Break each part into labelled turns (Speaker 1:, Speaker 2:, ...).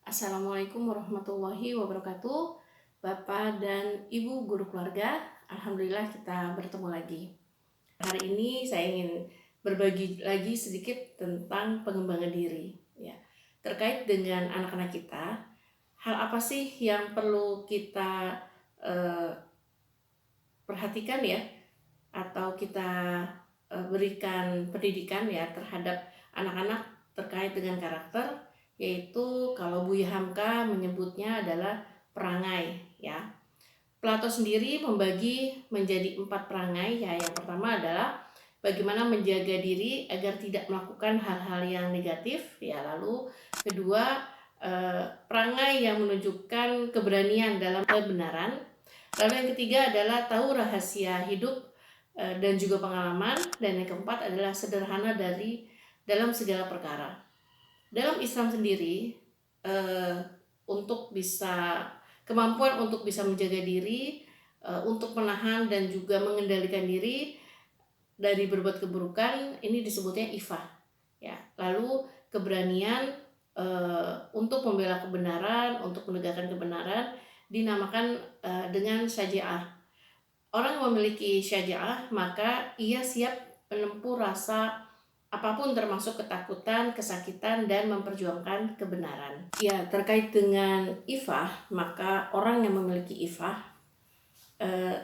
Speaker 1: Assalamualaikum warahmatullahi wabarakatuh, Bapak dan Ibu guru keluarga. Alhamdulillah kita bertemu lagi. Hari ini saya ingin berbagi lagi sedikit tentang pengembangan diri, ya, terkait dengan anak-anak kita. Hal apa sih yang perlu kita eh, perhatikan ya, atau kita berikan pendidikan ya terhadap anak-anak terkait dengan karakter, yaitu kalau Buya Hamka menyebutnya adalah perangai ya. Plato sendiri membagi menjadi 4 perangai ya. Yang pertama adalah bagaimana menjaga diri agar tidak melakukan hal-hal yang negatif ya. Lalu kedua, perangai yang menunjukkan keberanian dalam kebenaran. Lalu yang ketiga adalah tahu rahasia hidup dan juga pengalaman. Dan yang keempat adalah sederhana dalam segala perkara. Dalam Islam sendiri, untuk bisa kemampuan untuk bisa menjaga diri, untuk menahan dan juga mengendalikan diri dari berbuat keburukan, ini disebutnya ifah ya. Lalu keberanian untuk membela kebenaran, untuk menegakkan kebenaran dinamakan dengan syaja'ah. Orang yang memiliki syaja'ah maka ia siap menempuh rasa apapun termasuk ketakutan, kesakitan, dan memperjuangkan kebenaran. Ya, terkait dengan ifah, maka orang yang memiliki ifah,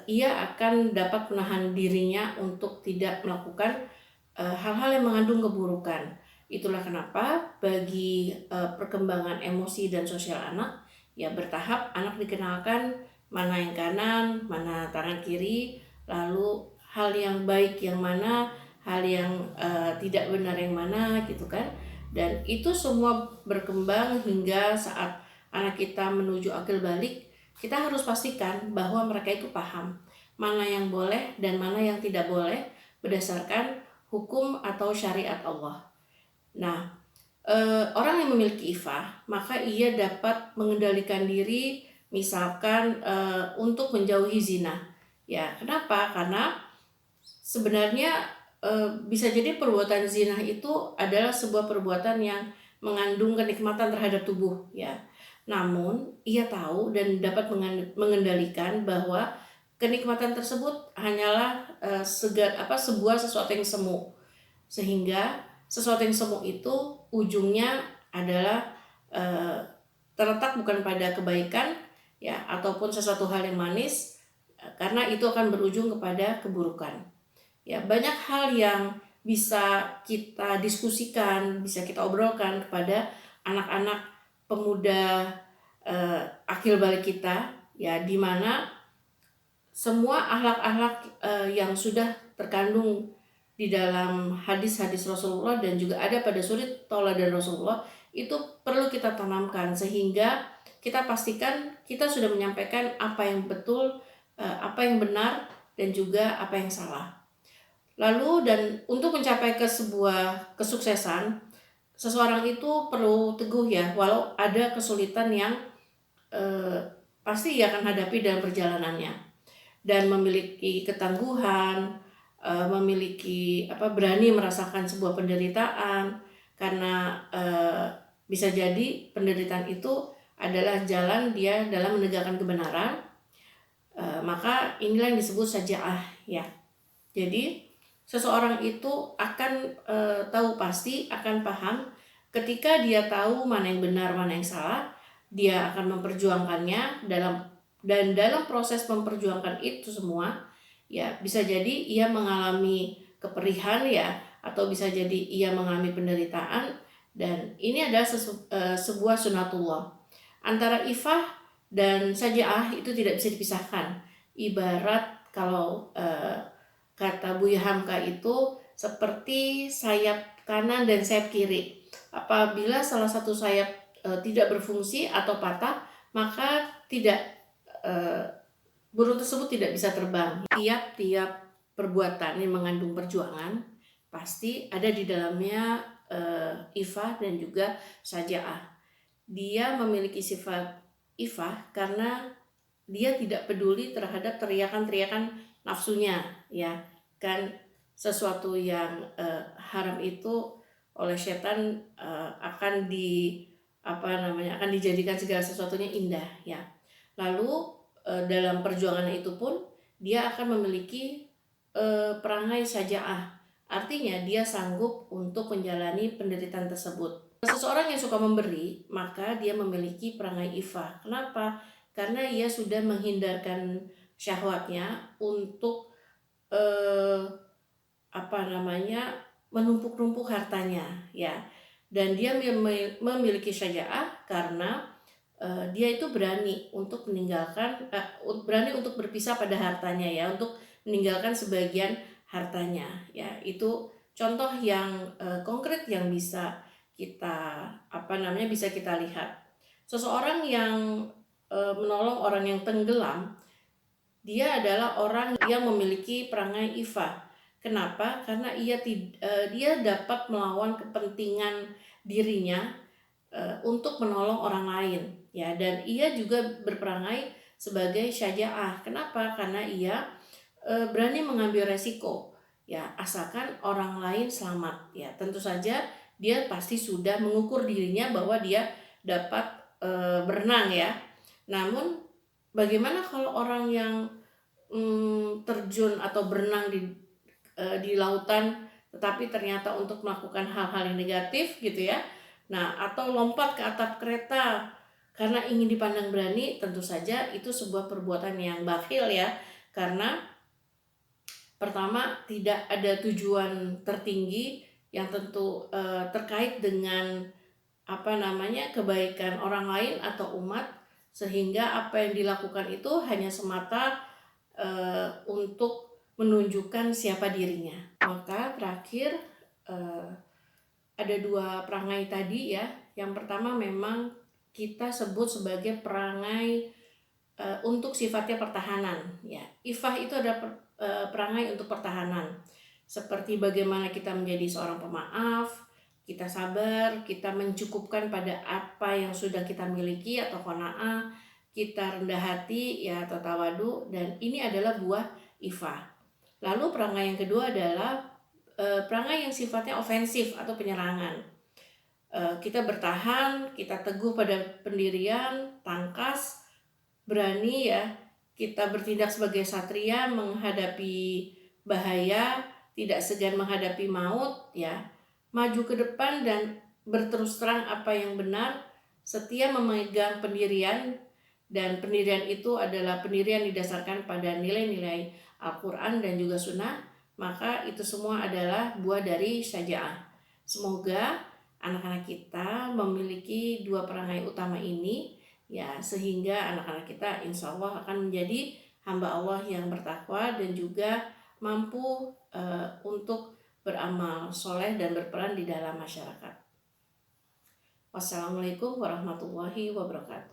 Speaker 1: ia akan dapat menahan dirinya untuk tidak melakukan hal-hal yang mengandung keburukan. Itulah kenapa bagi perkembangan emosi dan sosial anak, ya bertahap anak dikenalkan mana yang kanan, mana tangan kiri, lalu hal yang baik yang mana, hal yang tidak benar yang mana gitu kan. Dan itu semua berkembang hingga saat anak kita menuju akil balik, kita harus pastikan bahwa mereka itu paham mana yang boleh dan mana yang tidak boleh berdasarkan hukum atau syariat Allah. Nah, orang yang memiliki ifah maka ia dapat mengendalikan diri, misalkan untuk menjauhi zina. Ya, kenapa? Karena sebenarnya bisa jadi perbuatan zina itu adalah sebuah perbuatan yang mengandung kenikmatan terhadap tubuh ya. Namun ia tahu dan dapat mengendalikan bahwa kenikmatan tersebut hanyalah sebuah sesuatu yang semu, sehingga sesuatu yang semu itu ujungnya adalah eh, terletak bukan pada kebaikan ya ataupun sesuatu hal yang manis, karena itu akan berujung kepada keburukan. Ya, banyak hal yang bisa kita diskusikan, bisa kita obrolkan kepada anak-anak pemuda akil balik kita ya, di mana semua akhlak-akhlak yang sudah terkandung di dalam hadis-hadis Rasulullah dan juga ada pada suri tauladan Rasulullah itu perlu kita tanamkan, sehingga kita pastikan kita sudah menyampaikan apa yang betul, apa yang benar, dan juga apa yang salah. Lalu dan untuk mencapai ke sebuah kesuksesan, seseorang itu perlu teguh ya, walau ada kesulitan yang pasti ia akan hadapi dalam perjalanannya, dan memiliki ketangguhan, memiliki berani merasakan sebuah penderitaan, karena bisa jadi penderitaan itu adalah jalan dia dalam menegakkan kebenaran. Maka inilah yang disebut syaja'ah ya. Jadi seseorang itu akan tahu pasti, akan paham ketika dia tahu mana yang benar, mana yang salah, dia akan memperjuangkannya dalam proses memperjuangkan itu semua ya, bisa jadi ia mengalami keperihan ya, atau bisa jadi ia mengalami penderitaan, dan ini adalah sebuah sunatullah. Antara ifah dan syaja'ah itu tidak bisa dipisahkan. Ibarat kalau kata Buya Hamka itu seperti sayap kanan dan sayap kiri. Apabila salah satu sayap tidak berfungsi atau patah, maka burung tersebut tidak bisa terbang. Tiap-tiap perbuatan yang mengandung perjuangan pasti ada di dalamnya ifah dan juga syaja'ah. Dia memiliki sifat ifah karena dia tidak peduli terhadap teriakan-teriakan nafsunya ya kan. Sesuatu yang haram itu oleh setan akan akan dijadikan segala sesuatunya indah ya. Lalu dalam perjuangannya itu pun dia akan memiliki perangai syaja'ah. Artinya dia sanggup untuk menjalani penderitaan tersebut. Seseorang yang suka memberi, maka dia memiliki perangai ifah. Kenapa? Karena ia sudah menghindarkan syahwatnya untuk menumpuk-numpuk hartanya ya. Dan dia memiliki syaja'ah karena dia itu berani untuk berani untuk berpisah pada hartanya ya, untuk meninggalkan sebagian hartanya ya. Itu contoh yang konkret yang bisa kita bisa kita lihat. Seseorang yang menolong orang yang tenggelam, dia adalah orang yang memiliki perangai ifah. Kenapa? Karena dia dapat melawan kepentingan dirinya untuk menolong orang lain ya, dan ia juga berperangai sebagai syaja'ah. Kenapa? Karena ia berani mengambil resiko ya, asalkan orang lain selamat ya. Tentu saja dia pasti sudah mengukur dirinya bahwa dia dapat berenang ya. Namun bagaimana kalau orang yang terjun atau berenang di lautan tetapi ternyata untuk melakukan hal-hal yang negatif gitu ya. Nah, atau lompat ke atap kereta karena ingin dipandang berani, tentu saja itu sebuah perbuatan yang bakhil ya. Karena pertama, tidak ada tujuan tertinggi yang tentu terkait dengan kebaikan orang lain atau umat, sehingga apa yang dilakukan itu hanya semata untuk menunjukkan siapa dirinya. Maka terakhir ada dua perangai tadi ya. Yang pertama memang kita sebut sebagai perangai untuk sifatnya pertahanan ya. Ifah itu ada perangai untuk pertahanan, seperti bagaimana kita menjadi seorang pemaaf, kita sabar, kita mencukupkan pada apa yang sudah kita miliki atau qanaah, kita rendah hati ya atau tawadu, dan ini adalah buah ifah. Lalu perangai yang kedua adalah perangai yang sifatnya ofensif atau penyerangan. Kita bertahan, kita teguh pada pendirian, tangkas, berani ya, kita bertindak sebagai satria menghadapi bahaya, tidak segan menghadapi maut ya, maju ke depan dan berterus terang apa yang benar, setia memegang pendirian, dan pendirian itu adalah pendirian didasarkan pada nilai-nilai Al-Quran dan juga Sunnah. Maka itu semua adalah buah dari syaja'ah. Semoga anak-anak kita memiliki dua perangai utama ini ya, sehingga anak-anak kita insya Allah akan menjadi hamba Allah yang bertakwa dan juga mampu untuk beramal soleh dan berperan di dalam masyarakat. Wassalamualaikum warahmatullahi wabarakatuh.